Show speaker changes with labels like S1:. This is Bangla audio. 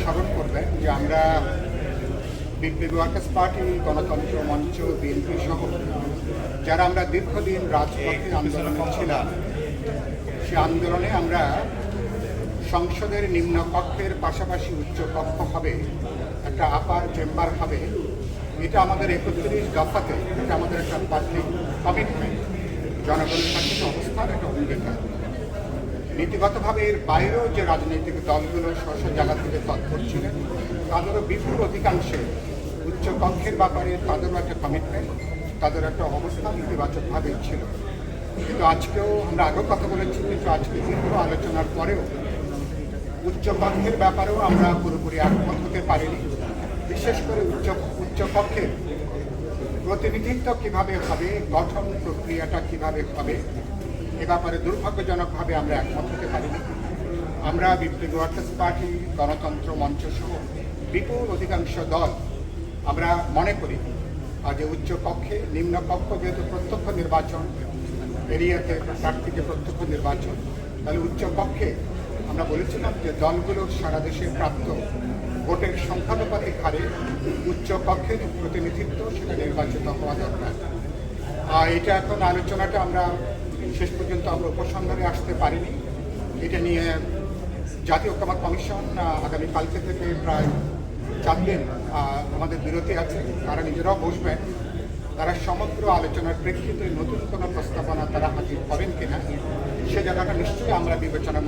S1: স্মরণ করবেন যে আমরা বিপ্লবী ওয়ার্কার্স পার্টি, গণতন্ত্র মঞ্চ, বিএনপি সহ যারা আমরা দীর্ঘদিন রাজপথে আন্দোলনে ছিলাম, সে আন্দোলনে আমরা সংসদের নিম্নকক্ষের পাশাপাশি উচ্চ কক্ষ হবে, একটা আপার চেম্বার হবে। এটা আমাদের ৩১ দফাতে, এটা আমাদের একটা পাবলিক কমিটমেন্ট, জনগণের কাছে অবস্থার একটা অঙ্গীকার। নীতিগতভাবে এর বাইরেও যে রাজনৈতিক দলগুলো স্ব জায়গা থেকে তৎপর ছিলেন, তাদেরও বিপুল অধিকাংশে উচ্চকক্ষের ব্যাপারে তাদেরও একটা কমিটমেন্ট, তাদের একটা অবস্থান ইতিবাচকভাবে ছিল। কিন্তু আজকেও আমরা আগেও কথা বলেছি, কিন্তু আজকে দীর্ঘ আলোচনার পরেও উচ্চকক্ষের ব্যাপারেও আমরা পুরোপুরি একমত হতে পারিনি। বিশেষ করে উচ্চকক্ষের প্রতিনিধিত্ব কিভাবে হবে, গঠন প্রক্রিয়াটা কিভাবে হবে, এ ব্যাপারে দুর্ভাগ্যজনকভাবে আমরা একমত হতে পারিনি। আমরা বিপ্লবী ওয়ার্কার্স পার্টি, গণতন্ত্র মঞ্চ সহ বিপুল অধিকাংশ দল আমরা মনে করি যে উচ্চকক্ষে, নিম্নকক্ষ যেহেতু প্রত্যক্ষ নির্বাচন, এরিয়াতে প্রার্থীকে প্রত্যক্ষ নির্বাচন, তাহলে উচ্চকক্ষে আমরা বলেছিলাম যে দলগুলোর সারা দেশে প্রাপ্ত ভোটের সংখ্যানুপাতিক হারে উচ্চকক্ষের প্রতিনিধিত্ব সেটা নির্বাচিত হওয়া দরকার। এটা এখন আলোচনাটা আমরা শেষ পর্যন্ত আমরা উপসংহারে আসতে পারিনি। এটা নিয়ে জাতীয় ঐক্যমত্য কমিশন আগামীকালকে থেকে প্রায় 4 দিন আমাদের বিরতি আছে। তারা নিজেরাও বসবেন, তারা সমগ্র আলোচনার প্রেক্ষিতে নতুন কোনো প্রস্তাবনা তারা হাজির করেন কিনা সে জায়গাটা নিশ্চয়ই আমরা বিবেচনার